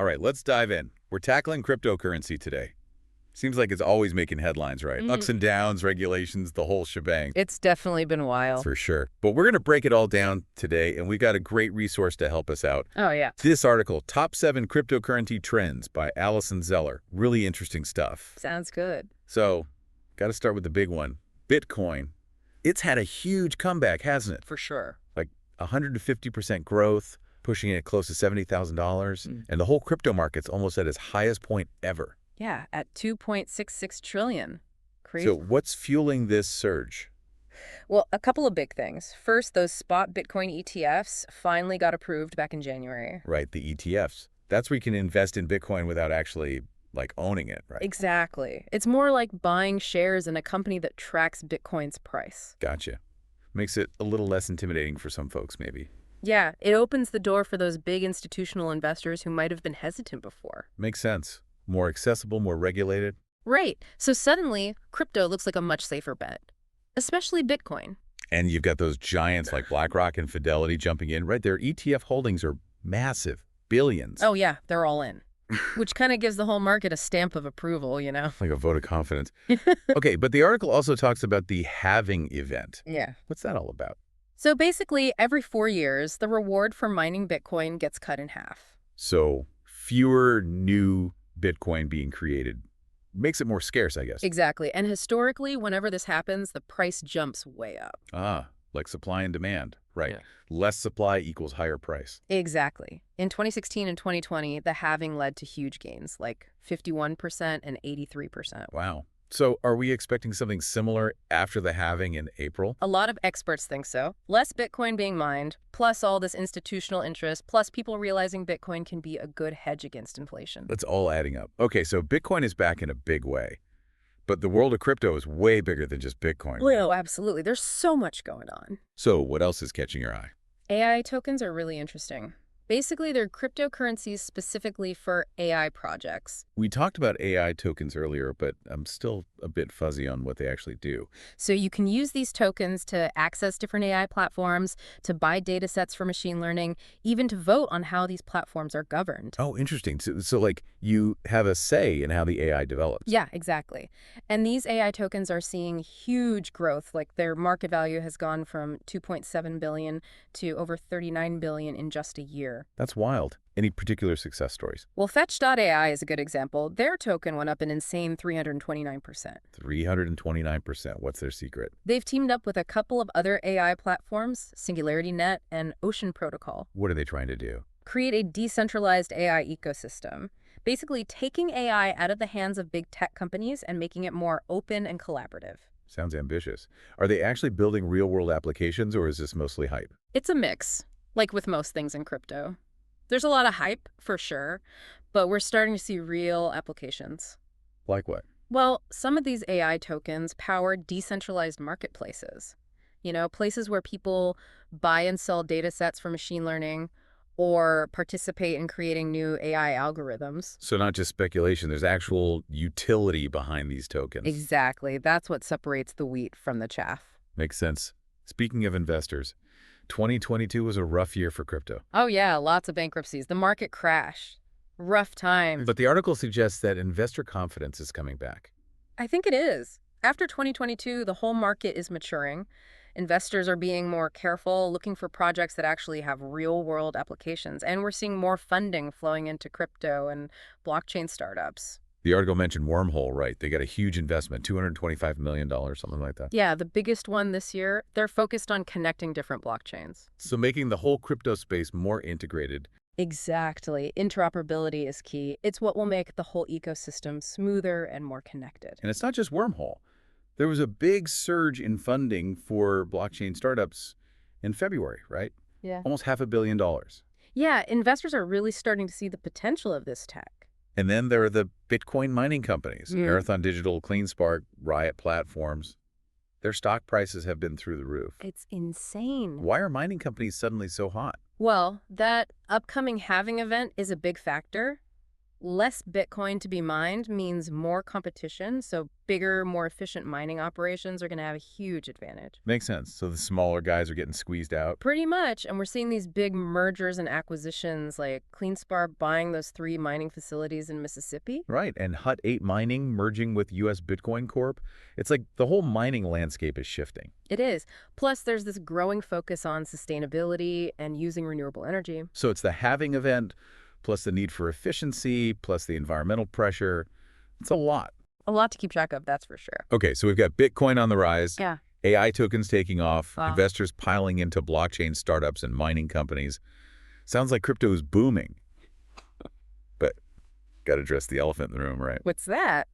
All right, let's dive in. We're tackling cryptocurrency today. Seems like it's always making headlines, right? Ups and downs, regulations, the whole shebang. It's definitely been a while. For sure. But we're going to break it all down today, and we've got a great resource to help us out. Oh, yeah. This article, Top 7 Cryptocurrency Trends by Allison Zeller. Really interesting stuff. Sounds good. So, got to start with the big one, Bitcoin. It's had a huge comeback, hasn't it? For sure. Like 150% growth, pushing it close to $70,000. And the whole crypto market's almost at its highest point ever. Yeah, at 2.66 trillion. Crazy. So what's fueling this surge? Well, a couple of big things. First, those spot Bitcoin ETFs finally got approved back in January. Right, the ETFs. That's where you can invest in Bitcoin without actually, like, owning it, right? Exactly. It's more like buying shares in a company that tracks Bitcoin's price. Gotcha. Makes it a little less intimidating for some folks, maybe. Yeah, it opens the door for those big institutional investors who might have been hesitant before. Makes sense. More accessible, more regulated. Right. So suddenly, crypto looks like a much safer bet, especially Bitcoin. And you've got those giants like BlackRock and Fidelity jumping in, right? Their ETF holdings are massive, billions. Oh, yeah, they're all in, which kind of gives the whole market a stamp of approval, you know? Like a vote of confidence. Okay, but the article also talks about the halving event. Yeah. What's that all about? So basically, every 4 years, the reward for mining Bitcoin gets cut in half. So fewer new Bitcoin being created makes it more scarce, I guess. Exactly. And historically, whenever this happens, the price jumps way up. Ah, like supply and demand. Right. Yeah. Less supply equals higher price. Exactly. In 2016 and 2020, the halving led to huge gains, like 51% and 83%. Wow. So are we expecting something similar after the halving in April? A lot of experts think so. Less Bitcoin being mined, plus all this institutional interest, plus people realizing Bitcoin can be a good hedge against inflation. That's all adding up. Okay, so Bitcoin is back in a big way. But the world of crypto is way bigger than just Bitcoin. Well, absolutely. There's so much going on. So what else is catching your eye? AI tokens are really interesting. Basically, they're cryptocurrencies specifically for AI projects. We talked about AI tokens earlier, but I'm still a bit fuzzy on what they actually do. So you can use these tokens to access different AI platforms, to buy data sets for machine learning, even to vote on how these platforms are governed. Oh, interesting. So like you have a say in how the AI develops. Yeah, exactly. And these AI tokens are seeing huge growth. Like their market value has gone from 2.7 billion to over 39 billion in just a year. That's wild. Any particular success stories? Well, Fetch.ai is a good example. Their token went up an insane 329%. 329%. What's their secret? They've teamed up with a couple of other AI platforms, SingularityNet and Ocean Protocol. What are they trying to do? Create a decentralized AI ecosystem, basically taking AI out of the hands of big tech companies and making it more open and collaborative. Sounds ambitious. Are they actually building real-world applications, or is this mostly hype? It's a mix, like with most things in crypto. There's a lot of hype, for sure, but we're starting to see real applications. Like what? Well, some of these AI tokens power decentralized marketplaces. You know, places where people buy and sell data sets for machine learning or participate in creating new AI algorithms. So not just speculation, there's actual utility behind these tokens. Exactly. That's what separates the wheat from the chaff. Makes sense. Speaking of investors, 2022 was a rough year for crypto. Oh, yeah, lots of bankruptcies. The market crashed. Rough times. But the article suggests that investor confidence is coming back. I think it is. After 2022, the whole market is maturing. Investors are being more careful, looking for projects that actually have real-world applications. And we're seeing more funding flowing into crypto and blockchain startups. The article mentioned Wormhole, right? They got a huge investment, $225 million, something like that. Yeah, the biggest one this year. They're focused on connecting different blockchains. So making the whole crypto space more integrated. Exactly. Interoperability is key. It's what will make the whole ecosystem smoother and more connected. And it's not just Wormhole. There was a big surge in funding for blockchain startups in February, right? Yeah. Almost $500 million. Yeah, investors are really starting to see the potential of this tech. And then there are the Bitcoin mining companies, Marathon Digital, CleanSpark, Riot Platforms. Their stock prices have been through the roof. It's insane. Why are mining companies suddenly so hot? Well, that upcoming halving event is a big factor. Less Bitcoin to be mined means more competition, so bigger, more efficient mining operations are going to have a huge advantage. Makes sense. So the smaller guys are getting squeezed out. Pretty much, and we're seeing these big mergers and acquisitions like CleanSpark buying those 3 mining facilities in Mississippi. Right, and Hut 8 Mining merging with U.S. Bitcoin Corp. It's like the whole mining landscape is shifting. It is. Plus, there's this growing focus on sustainability and using renewable energy. So it's the halving event, plus the need for efficiency, plus the environmental pressure. It's a lot. A lot to keep track of, that's for sure. Okay, so we've got Bitcoin on the rise, Yeah. AI tokens taking off, Wow. investors piling into blockchain startups and mining companies. Sounds like crypto is booming. But got to address the elephant in the room, right? What's that?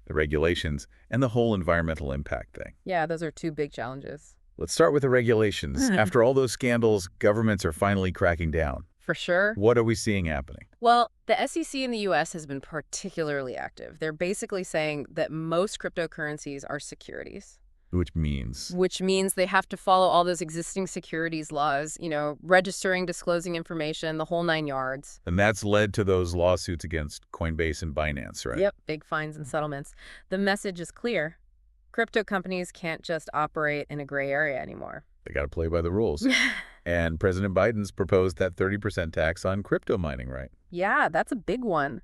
The regulations and the whole environmental impact thing. Yeah, those are 2 big challenges. Let's start with the regulations. After all those scandals, governments are finally cracking down. For sure. What are we seeing happening? Well, the SEC in the U.S. has been particularly active. They're basically saying that most cryptocurrencies are securities, Which means which means they have to follow all those existing securities laws, registering, disclosing information, the whole 9 yards. and that's led to those lawsuits against Coinbase and Binance, right? Yep, big fines and settlements. The message is clear. Crypto companies can't just operate in a gray area anymore. They got to play by the rules. And President Biden's proposed that 30% tax on crypto mining, right? Yeah, that's a big one.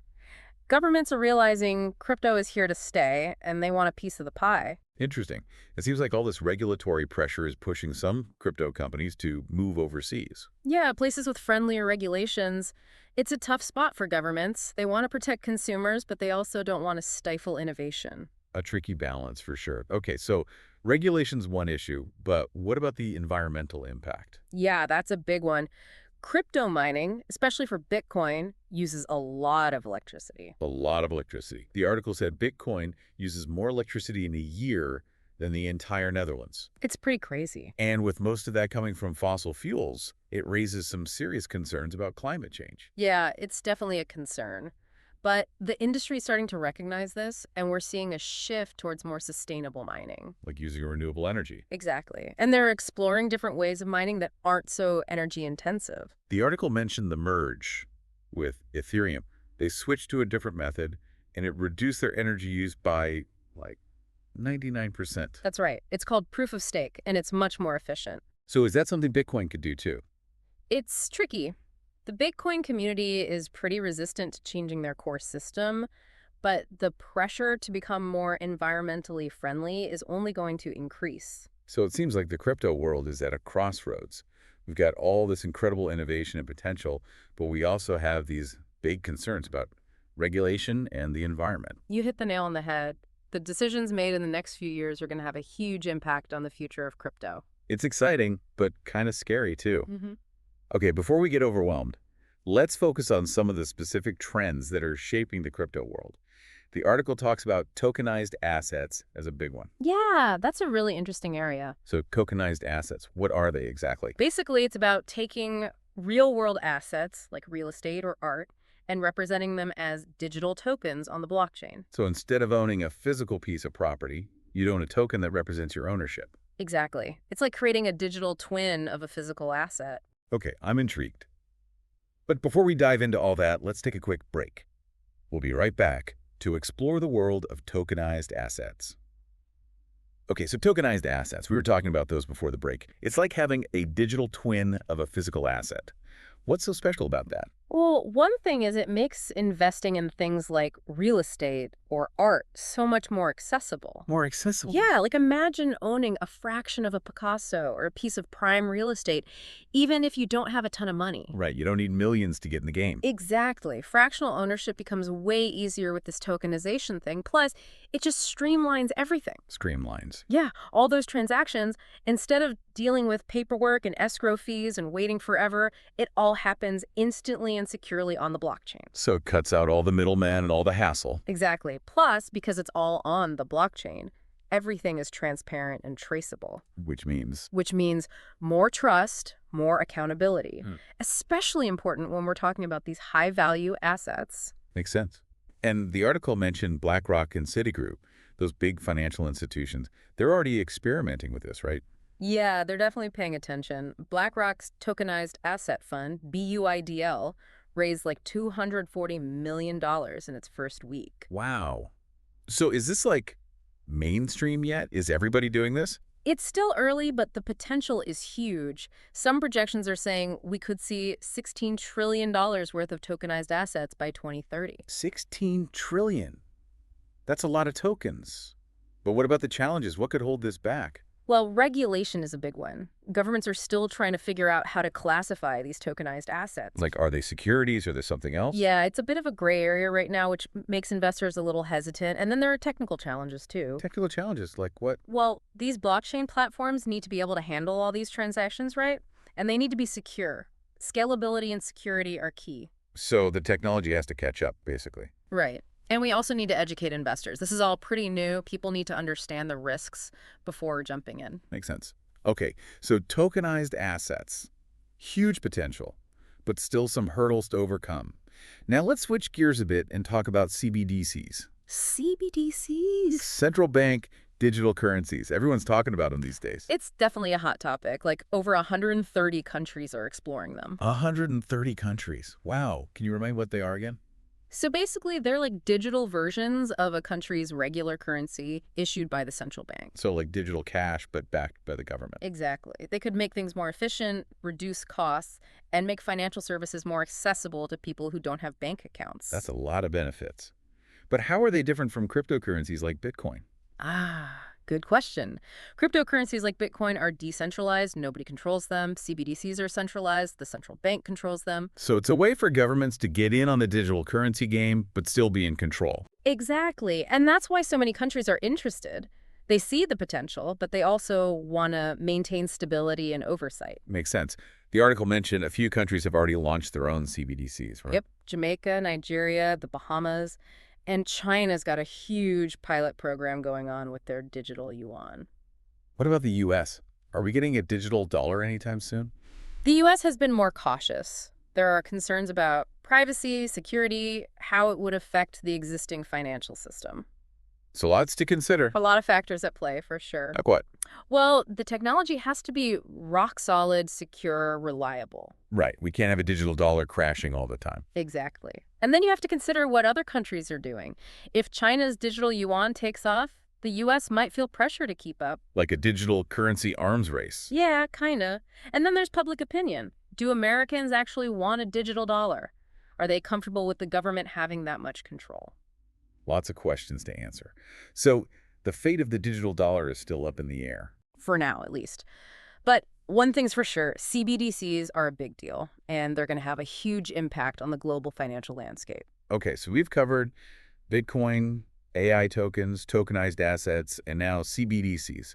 Governments are realizing crypto is here to stay, and they want a piece of the pie. Interesting. It seems like all this regulatory pressure is pushing some crypto companies to move overseas. Yeah, places with friendlier regulations. It's a tough spot for governments. They want to protect consumers, but they also don't want to stifle innovation. A tricky balance for sure. Okay, so regulation's one issue, but what about the environmental impact? Yeah, that's a big one. Crypto mining, especially for Bitcoin, uses a lot of electricity. A lot of electricity. The article said Bitcoin uses more electricity in a year than the entire Netherlands. It's pretty crazy. And with most of that coming from fossil fuels, it raises some serious concerns about climate change. Yeah, it's definitely a concern. But the industry is starting to recognize this, and we're seeing a shift towards more sustainable mining. Like using renewable energy. Exactly. And they're exploring different ways of mining that aren't so energy intensive. The article mentioned the merge with Ethereum. They switched to a different method, and it reduced their energy use by, like, 99%. That's right. It's called proof of stake, and it's much more efficient. So is that something Bitcoin could do too? It's tricky. The Bitcoin community is pretty resistant to changing their core system, but the pressure to become more environmentally friendly is only going to increase. So it seems like the crypto world is at a crossroads. We've got all this incredible innovation and potential, but we also have these big concerns about regulation and the environment. You hit the nail on the head. The decisions made in the next few years are going to have a huge impact on the future of crypto. It's exciting, but kind of scary too. Mm-hmm. Okay, before we get overwhelmed, let's focus on some of the specific trends that are shaping the crypto world. The article talks about tokenized assets as a big one. Yeah, that's a really interesting area. So tokenized assets, what are they exactly? Basically, it's about taking real-world assets like real estate or art and representing them as digital tokens on the blockchain. So instead of owning a physical piece of property, you'd own a token that represents your ownership. Exactly. It's like creating a digital twin of a physical asset. Okay, I'm intrigued. But before we dive into all that, let's take a quick break. We'll be right back to explore the world of tokenized assets. Okay, so tokenized assets, we were talking about those before the break. It's like having a digital twin of a physical asset. What's so special about that? Well, one thing is it makes investing in things like real estate or art so much more accessible. More accessible. Yeah, like imagine owning a fraction of a Picasso or a piece of prime real estate, even if you don't have a ton of money. Right, you don't need millions to get in the game. Exactly. Fractional ownership becomes way easier with this tokenization thing. Plus, it just streamlines everything. Streamlines. Yeah, all those transactions, instead of dealing with paperwork and escrow fees and waiting forever, it all happens instantly and securely on the blockchain. So it cuts out all the middleman and all the hassle. Exactly. Plus, because it's all on the blockchain, everything is transparent and traceable. Which means? Which means more trust, more accountability. Especially important when we're talking about these high-value assets. Makes sense. And the article mentioned BlackRock and Citigroup, those big financial institutions. They're already experimenting with this, right? Yeah, they're definitely paying attention. BlackRock's Tokenized Asset Fund, BUIDL, raised like $240 million in its first week. Wow. So is this like mainstream yet? Is everybody doing this? It's still early, but the potential is huge. Some projections are saying we could see $16 trillion worth of tokenized assets by 2030. 16 trillion. That's a lot of tokens. But what about the challenges? What could hold this back? Well, regulation is a big one. Governments are still trying to figure out how to classify these tokenized assets. Like, are they securities or there's something else? Yeah, it's a bit of a gray area right now, which makes investors a little hesitant. And then there are technical challenges, too. Technical challenges, like what? Well, these blockchain platforms need to be able to handle all these transactions, right? And they need to be secure. Scalability and security are key. So the technology has to catch up, basically. Right. And we also need to educate investors. This is all pretty new. People need to understand the risks before jumping in. Makes sense. Okay, so tokenized assets. Huge potential, but still some hurdles to overcome. Now let's switch gears a bit and talk about CBDCs. CBDCs? Central bank digital currencies. Everyone's talking about them these days. It's definitely a hot topic. Like over 130 countries are exploring them. 130 countries. Wow. Can you remind me what they are again? So basically, they're like digital versions of a country's regular currency issued by the central bank. So like digital cash, but backed by the government. Exactly. They could make things more efficient, reduce costs, and make financial services more accessible to people who don't have bank accounts. That's a lot of benefits. But how are they different from cryptocurrencies like Bitcoin? Good question. Cryptocurrencies like Bitcoin are decentralized. Nobody controls them. CBDCs are centralized. The central bank controls them. So it's a way for governments to get in on the digital currency game, but still be in control. Exactly. And that's why so many countries are interested. They see the potential, but they also want to maintain stability and oversight. Makes sense. The article mentioned a few countries have already launched their own CBDCs, right? Yep. Jamaica, Nigeria, the Bahamas. And China's got a huge pilot program going on with their digital yuan. What about the U.S.? Are we getting a digital dollar anytime soon? The U.S. has been more cautious. There are concerns about privacy, security, how it would affect the existing financial system. So lots to consider. A lot of factors at play, for sure. Like what? Well, the technology has to be rock solid, secure, reliable. Right. We can't have a digital dollar crashing all the time. Exactly. And then you have to consider what other countries are doing. If China's digital yuan takes off, the U.S. might feel pressure to keep up. Like a digital currency arms race. Yeah, kinda. And then there's public opinion. Do Americans actually want a digital dollar? Are they comfortable with the government having that much control? Lots of questions to answer. So the fate of the digital dollar is still up in the air. For now, at least. But one thing's for sure, CBDCs are a big deal, and they're going to have a huge impact on the global financial landscape. Okay, so we've covered Bitcoin, AI tokens, tokenized assets, and now CBDCs.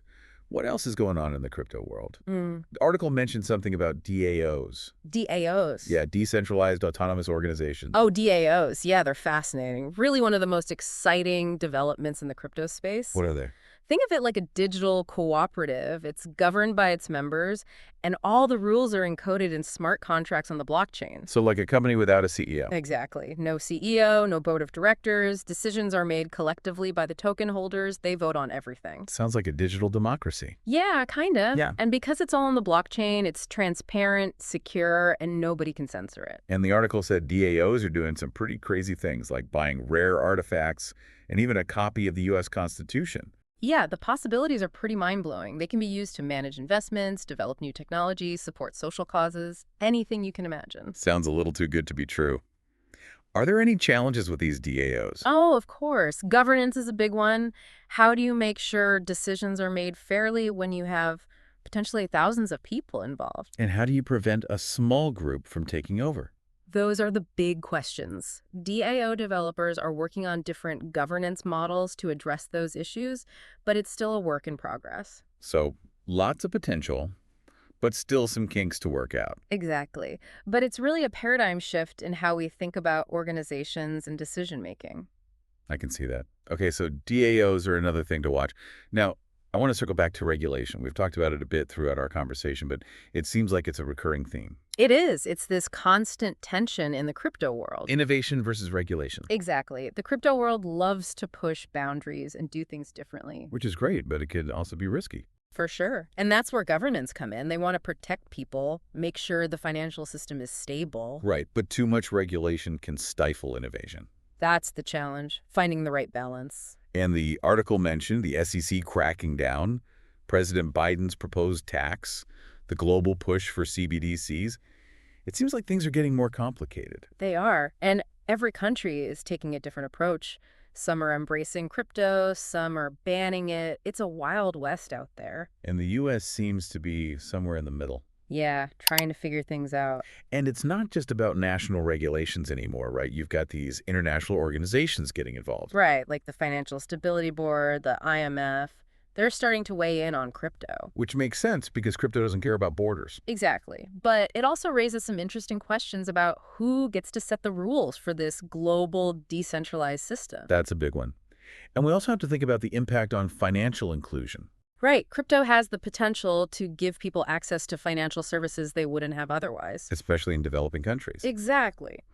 What else is going on in the crypto world? The article mentioned something about DAOs. DAOs? Yeah, decentralized autonomous organizations. Oh, DAOs. Yeah, they're fascinating. Really one of the most exciting developments in the crypto space. What are they? Think of it like a digital cooperative. It's governed by its members, and all the rules are encoded in smart contracts on the blockchain. So like a company without a CEO. Exactly. No CEO, no board of directors. Decisions are made collectively by the token holders. They vote on everything. Sounds like a digital democracy. Yeah, kind of. Yeah. And because it's all on the blockchain, it's transparent, secure, and nobody can censor it. And the article said DAOs are doing some pretty crazy things, like buying rare artifacts and even a copy of the U.S. Constitution. Yeah, the possibilities are pretty mind-blowing. They can be used to manage investments, develop new technologies, support social causes, anything you can imagine. Sounds a little too good to be true. Are there any challenges with these DAOs? Oh, of course. Governance is a big one. How do you make sure decisions are made fairly when you have potentially thousands of people involved? And how do you prevent a small group from taking over? Those are the big questions. DAO developers are working on different governance models to address those issues, but it's still a work in progress. So lots of potential, but still some kinks to work out. Exactly. But it's really a paradigm shift in how we think about organizations and decision-making. I can see that. Okay, so DAOs are another thing to watch. Now, I want to circle back to regulation. We've talked about it a bit throughout our conversation, but it seems like it's a recurring theme. It is. It's this constant tension in the crypto world. Innovation versus regulation. Exactly. The crypto world loves to push boundaries and do things differently. Which is great, but it could also be risky. For sure. And that's where governments come in. They want to protect people, make sure the financial system is stable. Right, but too much regulation can stifle innovation. That's the challenge, finding the right balance. And the article mentioned the SEC cracking down, President Biden's proposed tax, the global push for CBDCs. It seems like things are getting more complicated. They are. And every country is taking a different approach. Some are embracing crypto, some are banning it. It's a wild west out there. And the U.S. seems to be somewhere in the middle. Yeah, trying to figure things out. And it's not just about national regulations anymore, right? You've got these international organizations getting involved. Right, like the Financial Stability Board, the IMF. They're starting to weigh in on crypto. Which makes sense because crypto doesn't care about borders. Exactly. But it also raises some interesting questions about who gets to set the rules for this global decentralized system. That's a big one. And we also have to think about the impact on financial inclusion. Right. Crypto has the potential to give people access to financial services they wouldn't have otherwise. Especially in developing countries. Exactly.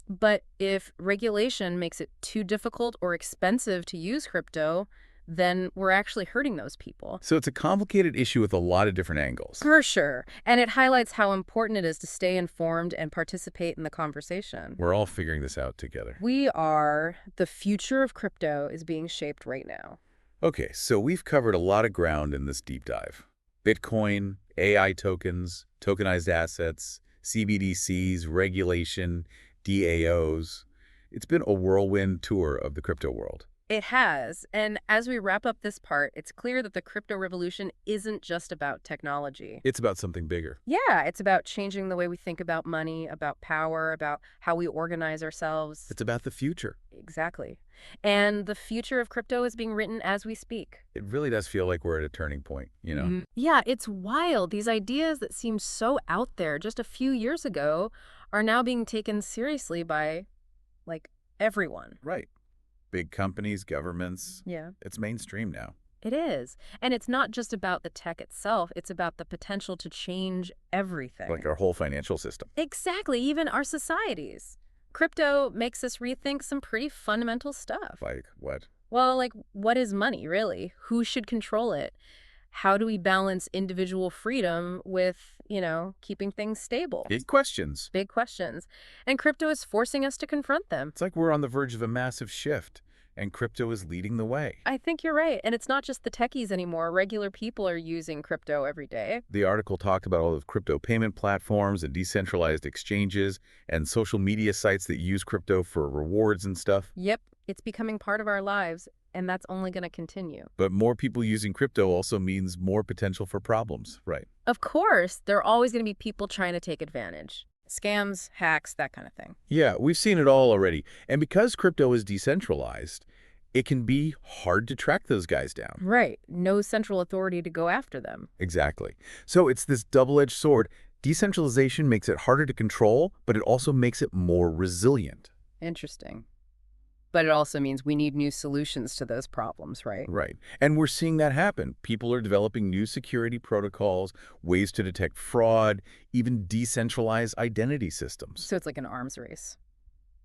But if regulation makes it too difficult or expensive to use crypto, then we're actually hurting those people. So it's a complicated issue with a lot of different angles. For sure. And it highlights how important it is to stay informed and participate in the conversation. We're all figuring this out together. We are. The future of crypto is being shaped right now. Okay, so we've covered a lot of ground in this deep dive. Bitcoin, AI tokens, tokenized assets, CBDCs, regulation, DAOs. It's been a whirlwind tour of the crypto world. It has. And as we wrap up this part, it's clear that the crypto revolution isn't just about technology. It's about something bigger. Yeah, it's about changing the way we think about money, about power, about how we organize ourselves. It's about the future. Exactly. And the future of crypto is being written as we speak. It really does feel like we're at a turning point, you know? Yeah, it's wild. These ideas that seemed so out there just a few years ago are now being taken seriously by, like, everyone. Right. Big companies, governments. Yeah. It's mainstream now. It is. And it's not just about the tech itself. It's about the potential to change everything. Like our whole financial system. Exactly. Even our societies. Crypto makes us rethink some pretty fundamental stuff. Like what? Well, like, what is money, really? Who should control it? How do we balance individual freedom with, keeping things stable? Big questions. Big questions. And crypto is forcing us to confront them. It's like we're on the verge of a massive shift, and crypto is leading the way. I think you're right. And it's not just the techies anymore. Regular people are using crypto every day. The article talked about all of crypto payment platforms and decentralized exchanges and social media sites that use crypto for rewards and stuff. Yep. It's becoming part of our lives, and that's only going to continue. But more people using crypto also means more potential for problems, right? Of course, there are always going to be people trying to take advantage. Scams, hacks, that kind of thing. Yeah, we've seen it all already. And because crypto is decentralized, it can be hard to track those guys down. Right. No central authority to go after them. Exactly. So it's this double-edged sword. Decentralization makes it harder to control, but it also makes it more resilient. Interesting. But it also means we need new solutions to those problems, right? Right. And we're seeing that happen. People are developing new security protocols, ways to detect fraud, even decentralized identity systems. So it's like an arms race.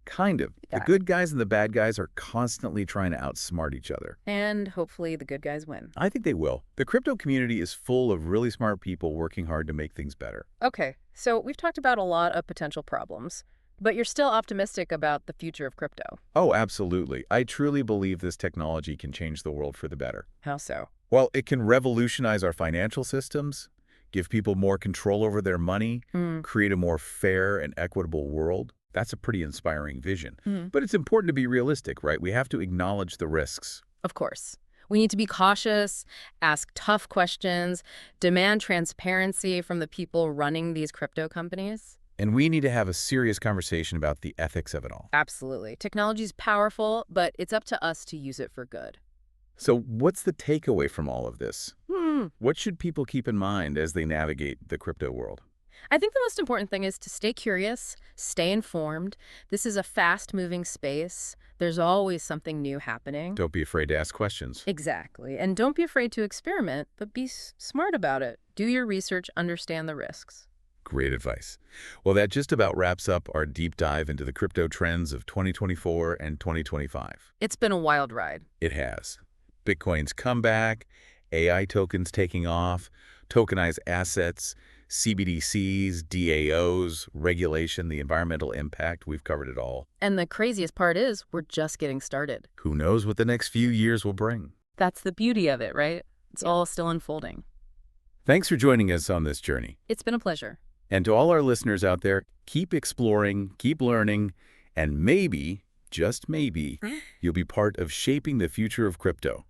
Kind of. Yeah. The good guys and the bad guys are constantly trying to outsmart each other. And hopefully the good guys win. I think they will. The crypto community is full of really smart people working hard to make things better. Okay, so we've talked about a lot of potential problems, but you're still optimistic about the future of crypto. Oh, absolutely. I truly believe this technology can change the world for the better. How so? Well, it can revolutionize our financial systems, give people more control over their money, create a more fair and equitable world. That's a pretty inspiring vision. But it's important to be realistic, right? We have to acknowledge the risks. Of course. We need to be cautious, ask tough questions, demand transparency from the people running these crypto companies. And we need to have a serious conversation about the ethics of it all. Absolutely. Technology is powerful, but it's up to us to use it for good. So what's the takeaway from all of this? What should people keep in mind as they navigate the crypto world? I think the most important thing is to stay curious, stay informed. This is a fast-moving space. There's always something new happening. Don't be afraid to ask questions. Exactly. And don't be afraid to experiment, but be smart about it. Do your research, understand the risks. Great advice. Well, that just about wraps up our deep dive into the crypto trends of 2024 and 2025. It's been a wild ride. It has. Bitcoin's comeback, AI tokens taking off, tokenized assets, CBDCs, DAOs, regulation, the environmental impact. We've covered it all. And the craziest part is we're just getting started. Who knows what the next few years will bring? That's the beauty of it, right? It's all still unfolding. Thanks for joining us on this journey. It's been a pleasure. And to all our listeners out there, keep exploring, keep learning, and maybe, just maybe, you'll be part of shaping the future of crypto.